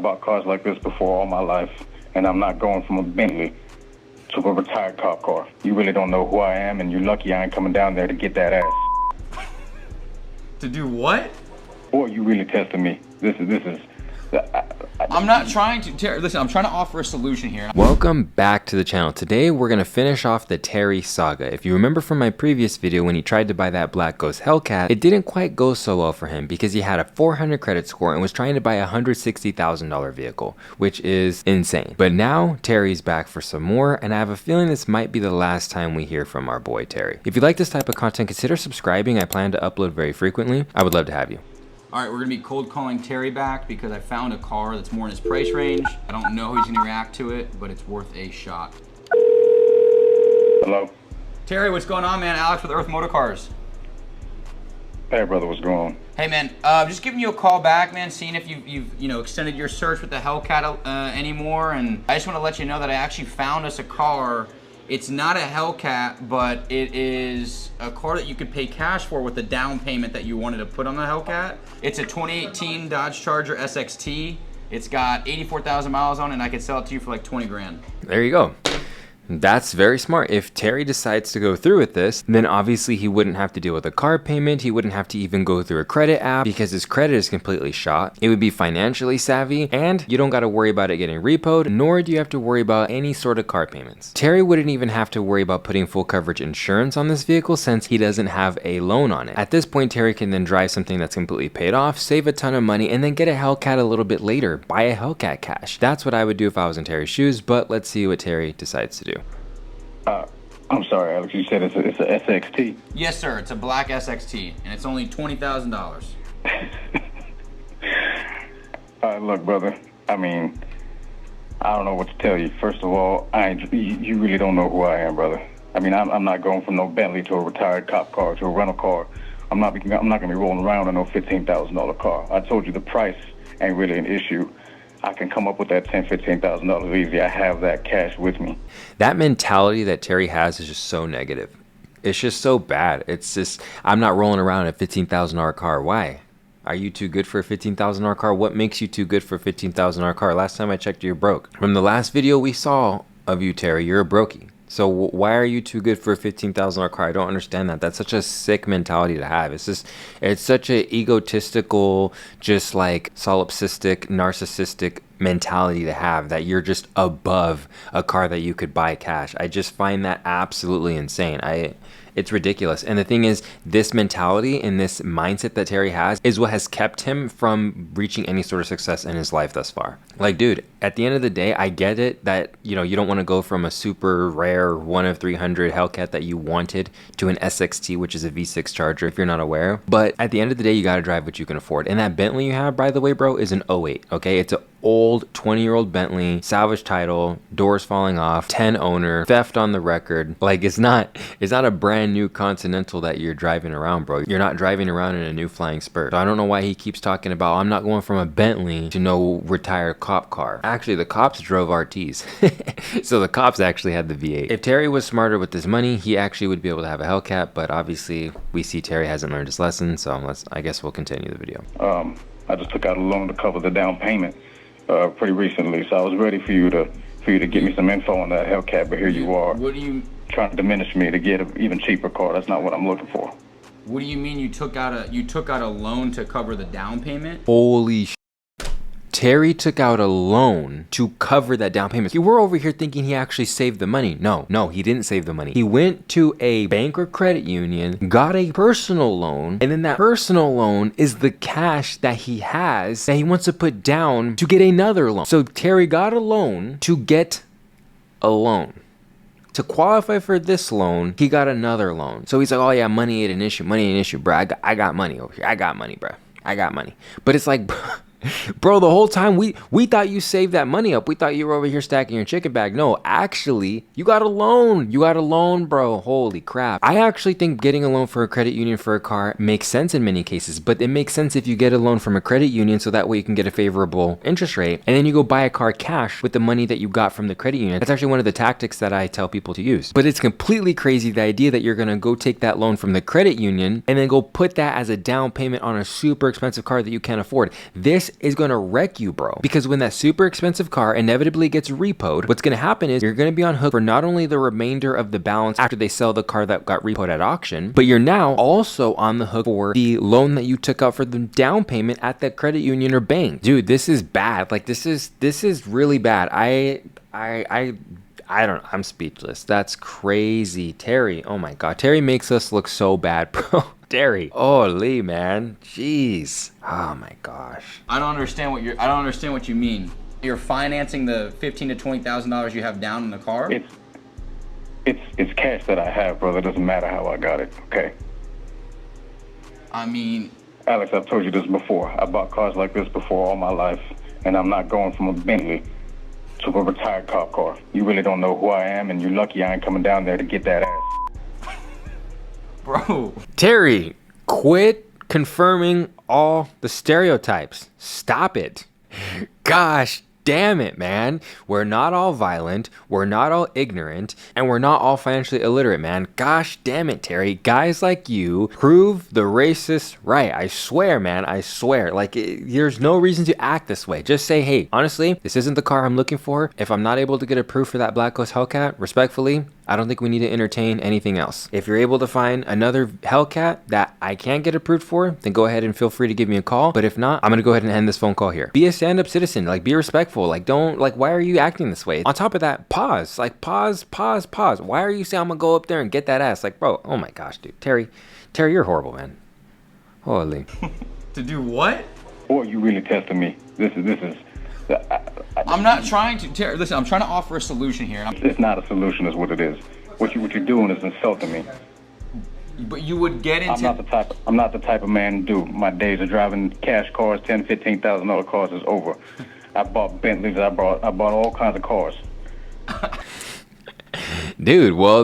bought cars like this before all my life, and I'm not going from a Bentley to a retired cop car. You really don't know who I am, and you're lucky I ain't coming down there to get that ass. To do what? Boy, you really testing me. This is. I'm not trying to, Terry, listen, I'm trying to offer a solution here. Welcome back to the channel. Today we're going to finish off the Terry saga. If you remember from my previous video when he tried to buy that Black Ghost Hellcat, it didn't quite go so well for him because he had a 400 credit score and was trying to buy a $160,000 vehicle, which is insane. But now Terry's back for some more, and I have a feeling this might be the last time we hear from our boy Terry. If you like this type of content, consider subscribing. I plan to upload very frequently. I would love to have you. All right, we're gonna be cold calling Terry back because I found a car that's more in his price range. I don't know how he's gonna react to it, but it's worth a shot. Hello? Terry, what's going on, man? Alex with Earth Motor Cars. Hey, brother, what's going on? Hey, man, just giving you a call back, man, seeing if you've extended your search with the Hellcat anymore, and I just want to let you know that I actually found us a car. It's not a Hellcat, but it is a car that you could pay cash for with the down payment that you wanted to put on the Hellcat. It's a 2018 Dodge Charger SXT. It's got 84,000 miles on it, and I could sell it to you for like 20 grand. There you go. That's very smart. If Terry decides to go through with this, then obviously he wouldn't have to deal with a car payment. He wouldn't have to even go through a credit app because his credit is completely shot. It would be financially savvy, and you don't got to worry about it getting repoed, nor do you have to worry about any sort of car payments. Terry wouldn't even have to worry about putting full coverage insurance on this vehicle since he doesn't have a loan on it. At this point, Terry can then drive something that's completely paid off, save a ton of money, and then get a Hellcat a little bit later. Buy a Hellcat cash. That's what I would do if I was in Terry's shoes, but let's see what Terry decides to do. I'm sorry, Alex. You said it's a SXT. Yes, sir. It's a black SXT, and it's only $20,000. Look, brother. I mean, I don't know what to tell you. First of all, you really don't know who I am, brother. I mean, I'm not going from no Bentley to a retired cop car to a rental car. I'm not gonna be rolling around in no $15,000 car. I told you the price ain't really an issue. I can come up with that $10,000-$15,000 easy. I have that cash with me. That mentality that Terry has is just so negative. It's just so bad. It's just, I'm not rolling around in a $15,000 car. Why? Are you too good for a $15,000 car? What makes you too good for a $15,000 car? Last time I checked, you're broke. From the last video we saw of you, Terry, you're a brokey. So why are you too good for a $15,000 car? I don't understand that. That's such a sick mentality to have. It's such an egotistical, just like solipsistic, narcissistic mentality to have that you're just above a car that you could buy cash. I just find that absolutely insane. It's ridiculous. And the thing is, this mentality and this mindset that Terry has is what has kept him from reaching any sort of success in his life thus far. Like, dude, at the end of the day, I get it that, you don't want to go from a super rare 1 of 300 Hellcat that you wanted to an SXT, which is a V6 Charger, if you're not aware. But at the end of the day, you got to drive what you can afford. And that Bentley you have, by the way, bro, is an '08, okay? It's an old 20-year-old Bentley, salvage title, doors falling off, 10 owner, theft on the record. Like, it's not a brand new Continental that you're driving around, bro. You're not driving around in a new flying spur. So I don't know why he keeps talking about, I'm not going from a Bentley to no retired cop car. Actually, the cops drove RTs. So the cops actually had the V8. If Terry was smarter with his money, he actually would be able to have a Hellcat, but obviously we see Terry hasn't learned his lesson, so I guess we'll continue the video. I just took out a loan to cover the down payment pretty recently, so I was ready for you to get me some info on that Hellcat, but here you are. What do you trying to diminish me to get an even cheaper car? That's not what I'm looking for. What do you mean you took out a loan to cover the down payment? Holy sh**. Terry took out a loan to cover that down payment. You were over here thinking he actually saved the money. No, he didn't save the money. He went to a bank or credit union, got a personal loan, and then that personal loan is the cash that he has that he wants to put down to get another loan. So Terry got a loan to get a loan. To qualify for this loan, he got another loan. So he's like, oh yeah, money ain't an issue, bro. I got money over here. I got money, bro. I got money. But it's like, bro, the whole time we thought you saved that money up. We thought you were over here stacking your chicken bag. No, actually, you got a loan. You got a loan, bro. Holy crap. I actually think getting a loan for a credit union for a car makes sense in many cases, but it makes sense if you get a loan from a credit union so that way you can get a favorable interest rate, and then you go buy a car cash with the money that you got from the credit union. That's actually one of the tactics that I tell people to use. But it's completely crazy, the idea that you're gonna go take that loan from the credit union and then go put that as a down payment on a super expensive car that you can't afford. This this is going to wreck you, bro. Because when that super expensive car inevitably gets repoed, what's going to happen is you're going to be on hook for not only the remainder of the balance after they sell the car that got repoed at auction, but you're now also on the hook for the loan that you took out for the down payment at that credit union or bank. Dude, this is bad. Like, this is really bad. I don't know. I'm speechless. That's crazy. Terry, oh my God. Terry makes us look so bad, bro. Terry. Holy, man. Jeez. Oh my gosh. I don't understand what you mean. You're financing the $15,000 to $20,000 you have down in the car? It's cash that I have, brother. It doesn't matter how I got it, okay? I mean, Alex, I've told you this before. I bought cars like this before all my life, and I'm not going from a Bentley to a retired cop car. You really don't know who I am, and you're lucky I ain't coming down there to get that ass. bro. Terry, quit confirming all the stereotypes. Stop it. Gosh damn it, man. We're not all violent, we're not all ignorant, and we're not all financially illiterate, man. Gosh damn it, Terry. Guys like you prove the racists right. I swear, man. I swear. Like, there's no reason to act this way. Just say, hey, honestly, this isn't the car I'm looking for. If I'm not able to get approved for that Black Ghost Hellcat, respectfully, I don't think we need to entertain anything else. If you're able to find another Hellcat that I can't get approved for, then go ahead and feel free to give me a call. But if not, I'm gonna go ahead and end this phone call here. Be a stand-up citizen. Like, be respectful. Like, don't, like, why are you acting this way? On top of that, pause. Like, pause. Why are you saying I'm gonna go up there and get that ass? Like, bro, oh my gosh, dude. Terry, you're horrible, man. Holy. To do what? Or you really testing me. This is. I'm not trying to, Terry, listen, I'm trying to offer a solution here. It's not a solution, is what it is. What you're doing is insulting me. But you would get into... I'm not the type of man to do. My days of driving cash cars, $10,000, $15,000 cars is over. I bought Bentleys. I bought all kinds of cars. Dude, well,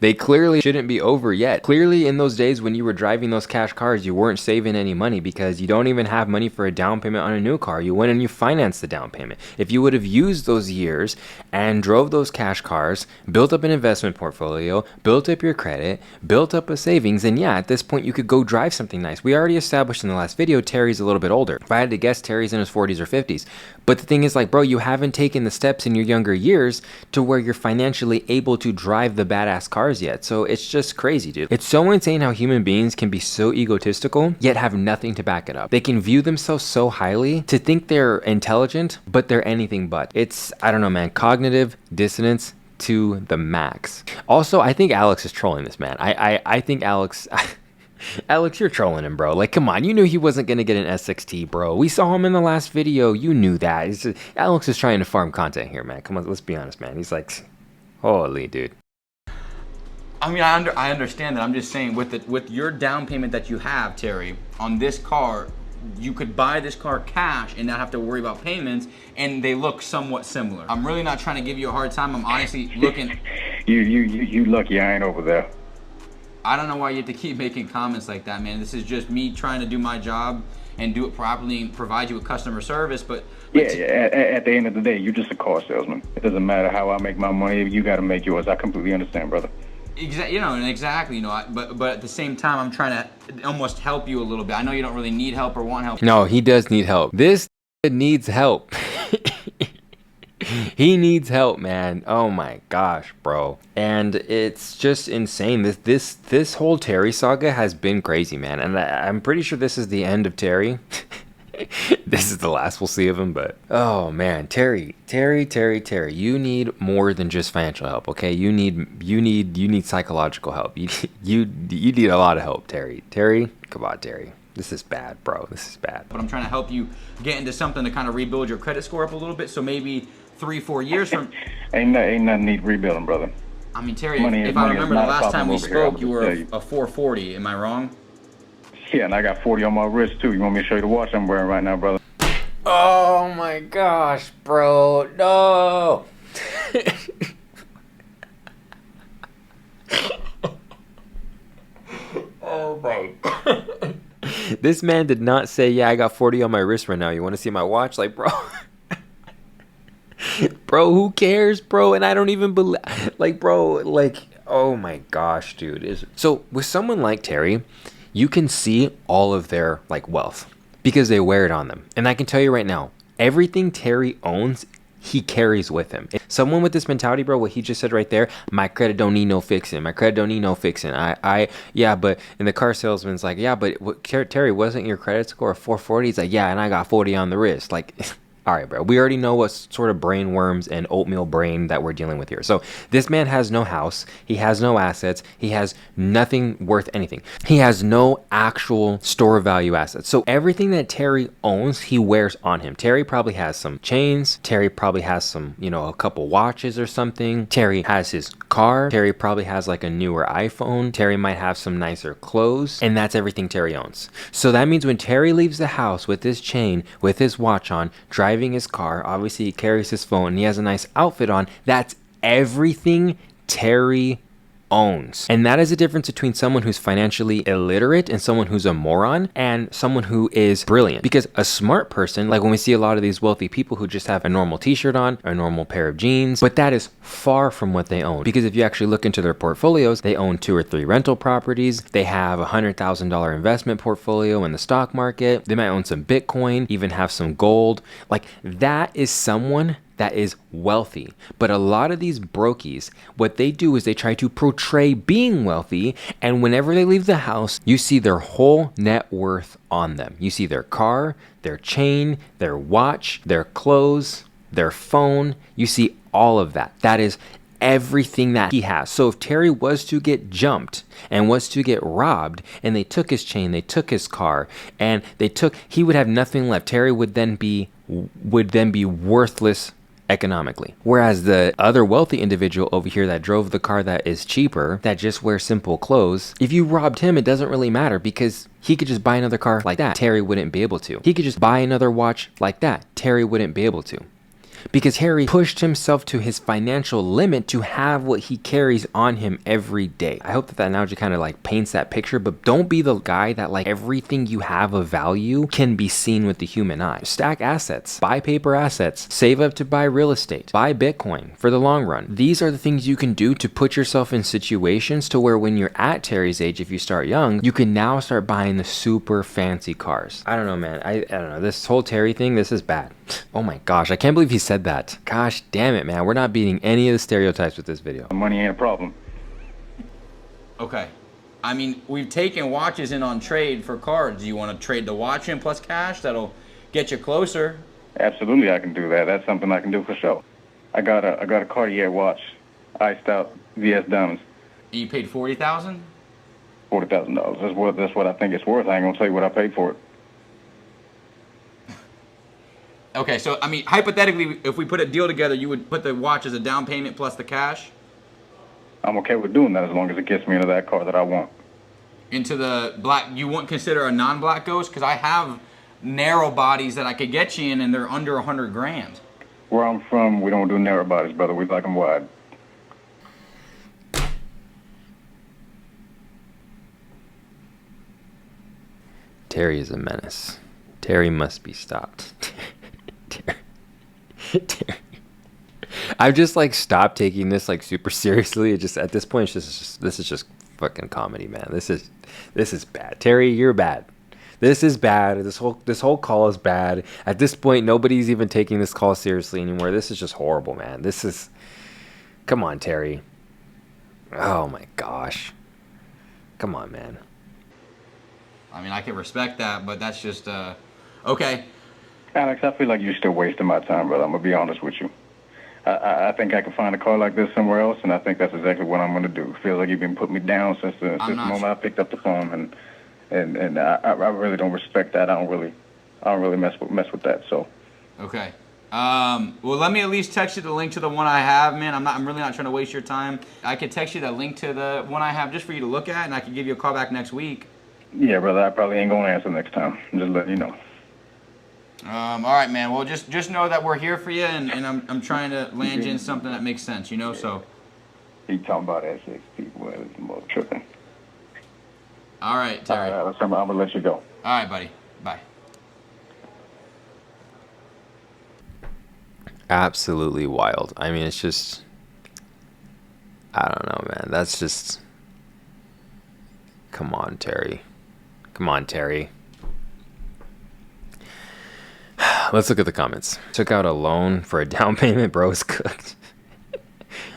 they clearly shouldn't be over yet. Clearly, in those days when you were driving those cash cars, you weren't saving any money because you don't even have money for a down payment on a new car. You went and you financed the down payment. If you would have used those years and drove those cash cars, built up an investment portfolio, built up your credit, built up a savings, and yeah, at this point, you could go drive something nice. We already established in the last video, Terry's a little bit older. If I had to guess, Terry's in his 40s or 50s. But the thing is, like, bro, you haven't taken the steps in your younger years to where you're financially able to drive the badass cars yet. So it's just crazy, dude. It's so insane how human beings can be so egotistical yet have nothing to back it up. They can view themselves so highly to think they're intelligent, but they're anything but. It's, I don't know, man, cognitive dissonance to the max. Also, I think Alex is trolling this, man. I think Alex Alex, you're trolling him, bro. Like, come on, you knew he wasn't gonna get an SXT, bro. We saw him in the last video. You knew that. Alex is trying to farm content here, man. Come on, let's be honest, man. He's like, holy dude. I mean, I understand that. I'm just saying, with your down payment that you have, Terry, on this car, you could buy this car cash and not have to worry about payments, and they look somewhat similar. I'm really not trying to give you a hard time. I'm honestly looking. You lucky I ain't over there. I don't know why you have to keep making comments like that, man. This is just me trying to do my job and do it properly and provide you with customer service. But yeah. At the end of the day, you're just a car salesman. It doesn't matter how I make my money. You got to make yours. I completely understand, brother. Exactly. But at the same time, I'm trying to almost help you a little bit. I know you don't really need help or want help. No, he does need help. This needs help. He needs help, man. Oh my gosh, bro. And it's just insane. This whole Terry saga has been crazy, man. And I'm pretty sure this is the end of Terry. This is the last we'll see of him, but oh man, Terry, you need more than just financial help, okay? You need psychological help. You need a lot of help, Terry. Come on, Terry. This is bad, bro. This is bad. But I'm trying to help you get into something to kind of rebuild your credit score up a little bit. So maybe 3-4 years from ain't nothing need rebuilding, brother. I mean, Terry, if I remember the last time we spoke, you were a 440. Am I wrong? Yeah, and I got 40 on my wrist too. You want me to show you the watch I'm wearing right now, brother? Oh my gosh, bro. No. Oh my God. This man did not say, yeah, I got 40 on my wrist right now. You want to see my watch? Like, bro. Bro, who cares, bro? And I don't even believe, like, bro, like, oh my gosh, dude. So with someone like Terry, you can see all of their, like, wealth. because they wear it on them. And I can tell you right now, everything Terry owns, he carries with him. Someone with this mentality, bro, what he just said right there, my credit don't need no fixing. My credit don't need no fixing. Yeah, but, and the car salesman's like, yeah, but Terry, wasn't your credit score a 440? He's like, yeah, and I got 40 on the wrist. Like, all right, bro, we already know what sort of brain worms and oatmeal brain that we're dealing with here. So this man has no house. He has no assets. He has nothing worth anything. He has no actual store value assets. So everything that Terry owns, he wears on him. Terry probably has some chains. Terry probably has some, you know, a couple watches or something. Terry has his car. Terry probably has like a newer iPhone. Terry might have some nicer clothes. And that's everything Terry owns. So that means when Terry leaves the house with his chain, with his watch on, driving his car, obviously he carries his phone and he has a nice outfit on, that's everything Terry owns. And that is the difference between someone who's financially illiterate and someone who's a moron and someone who is brilliant. Because a smart person, like when we see a lot of these wealthy people who just have a normal t-shirt on, a normal pair of jeans, but that is far from what they own. Because if you actually look into their portfolios, they own 2 or 3 rental properties. They have $100,000 investment portfolio in the stock market. They might own some Bitcoin, even have some gold. Like that is someone that is wealthy. But a lot of these brokies, what they do is they try to portray being wealthy, and whenever they leave the house, you see their whole net worth on them. You see their car, their chain, their watch, their clothes, their phone. You see all of that. That is everything that he has. So if Terry was to get jumped and was to get robbed and they took his chain, they took his car, and he would have nothing left. Terry would then be worthless economically. Whereas the other wealthy individual over here that drove the car that is cheaper, that just wears simple clothes, if you robbed him, it doesn't really matter because he could just buy another car like that. Terry wouldn't be able to. He could just buy another watch like that. Terry wouldn't be able to. Because Harry pushed himself to his financial limit to have what he carries on him every day. I hope that analogy kind of like paints that picture, but don't be the guy that like everything you have of value can be seen with the human eye. Stack assets, buy paper assets, save up to buy real estate, buy Bitcoin for the long run. These are the things you can do to put yourself in situations to where when you're at Terry's age, if you start young, you can now start buying the super fancy cars. I don't know, man. I don't know. This whole Terry thing, this is bad. Oh my gosh, I can't believe he said that. Gosh damn it, man. We're not beating any of the stereotypes with this video. Money ain't a problem. Okay. I mean, we've taken watches in on trade for cards. Do you want to trade the watch in plus cash? That'll get you closer. Absolutely, I can do that. That's something I can do for sure. I got a Cartier watch, iced out VS diamonds. You paid $40,000? $40,000. That's what I think it's worth. I ain't gonna tell you what I paid for it. Okay, so I mean, hypothetically, if we put a deal together, you would put the watch as a down payment plus the cash? I'm okay with doing that as long as it gets me into that car that I want. Into the black, you wouldn't consider a non-black Ghost? Because I have narrow bodies that I could get you in, and they're under 100 grand. Where I'm from, we don't do narrow bodies, brother. We like them wide. Terry is a menace. Terry must be stopped. Terry. I've just like stopped taking this like super seriously. It just at this point, this is just fucking comedy, man. This is bad. Terry, you're bad. This is bad. This whole call is bad. At this point, nobody's even taking this call seriously anymore. This is just horrible, man. Come on, Terry. Oh my gosh. Come on, man. I mean, I can respect that, but that's just okay. Alex, I feel like you're still wasting my time, brother. I'm gonna be honest with you. I think I can find a car like this somewhere else, and I think that's exactly what I'm gonna do. Feels like you've been putting me down since the moment I picked up the phone, and I really don't respect that. I don't really mess with that. So. Okay. Well, let me at least text you the link to the one I have, man. I'm really not trying to waste your time. I could text you the link to the one I have just for you to look at, and I can give you a call back next week. Yeah, brother. I probably ain't gonna answer next time. I'm just letting you know. All right, man. Well, just know that we're here for you, and I'm trying to land you in something that makes sense, you know. So. He talking about S6 people and more tripping. All right, Terry. All right, I'm gonna let you go. All right, buddy. Bye. Absolutely wild. I mean, it's just, I don't know, man. That's just, come on, Terry. Come on, Terry. Let's look at the comments. Took out a loan for a down payment, bro. Is cooked.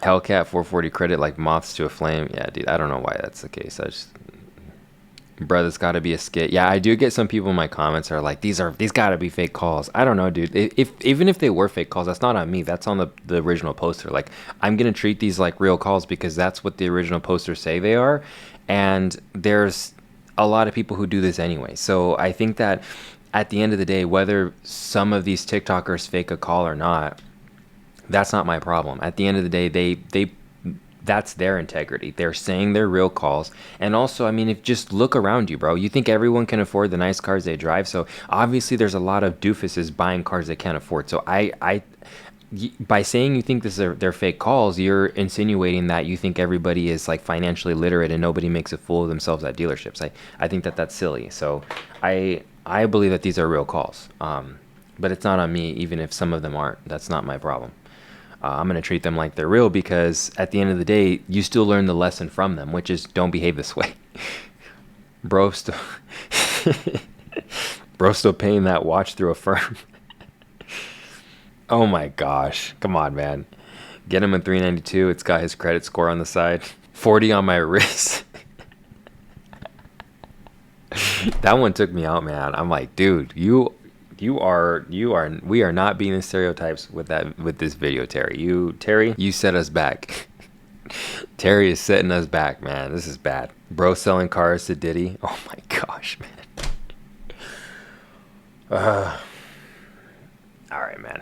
Hellcat 440 credit like moths to a flame. Yeah, dude, I don't know why that's the case. I just, bro, there's got to be a skit. Yeah, I do get some people in my comments are like, these got to be fake calls. I don't know, dude. If even if they were fake calls, that's not on me. That's on the original poster. Like, I'm gonna treat these like real calls because that's what the original posters say they are, and there's a lot of people who do this anyway. So I think that at the end of the day, whether some of these TikTokers fake a call or not, that's not my problem. At the end of the day, they that's their integrity. They're saying they're real calls. And also, I mean, if just look around you, bro, you think everyone can afford the nice cars they drive. So obviously there's a lot of doofuses buying cars they can't afford. So by saying you think they're fake calls, you're insinuating that you think everybody is like financially literate and nobody makes a fool of themselves at dealerships. I think that that's silly. So I believe that these are real calls. But it's not on me, even if some of them aren't. That's not my problem. I'm going to treat them like they're real because at the end of the day, you still learn the lesson from them, which is don't behave this way. Bro still paying that watch through a firm. Oh my gosh. Come on, man. Get him a 392. It's got his credit score on the side. 40 on my wrist. That one took me out, man. I'm like, dude, we are not being the stereotypes with this video, Terry, you set us back. Terry is setting us back, man. This is bad. Bro selling cars to Diddy. Oh my gosh, man. All right, man.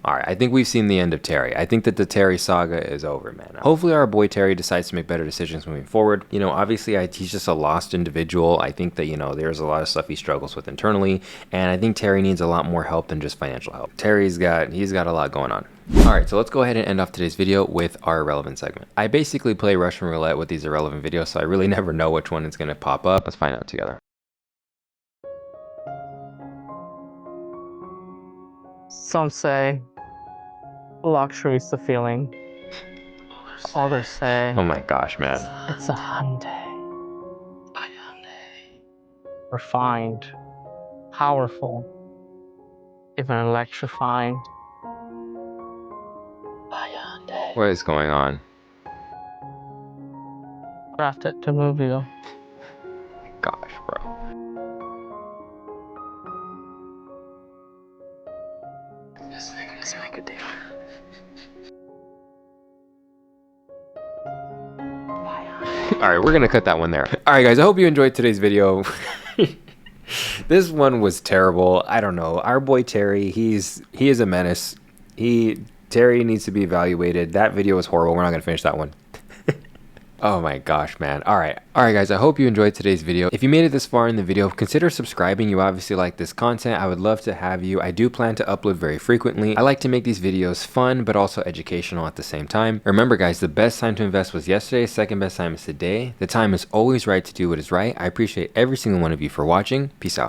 All right, I think we've seen the end of Terry. I think that the Terry saga is over, man. Hopefully our boy Terry decides to make better decisions moving forward. You know, obviously he's just a lost individual. I think that, you know, there's a lot of stuff he struggles with internally, and I think Terry needs a lot more help than just financial help. He's got a lot going on. All right, so let's go ahead and end off today's video with our irrelevant segment. I basically play Russian roulette with these irrelevant videos, so I really never know which one is going to pop up. Let's find out together. Some say luxury is the feeling. Others say, oh my gosh, man, it's a Hyundai. Refined, powerful, even electrifying. what is going on? Crafted to move you. Gosh, bro. Let's make a deal. All right, we're gonna cut that one there. All right, guys, I hope you enjoyed today's video. This one was terrible. I don't know. Our boy Terry, he is a menace. Terry needs to be evaluated. That video was horrible. We're not gonna finish that one. Oh my gosh, man. All right, guys, I hope you enjoyed today's video. If you made it this far in the video, consider subscribing. You obviously like this content. I would love to have you. I do plan to upload very frequently. I like to make these videos fun, but also educational at the same time. Remember, guys, the best time to invest was yesterday. Second best time is today. The time is always right to do what is right. I appreciate every single one of you for watching. Peace out.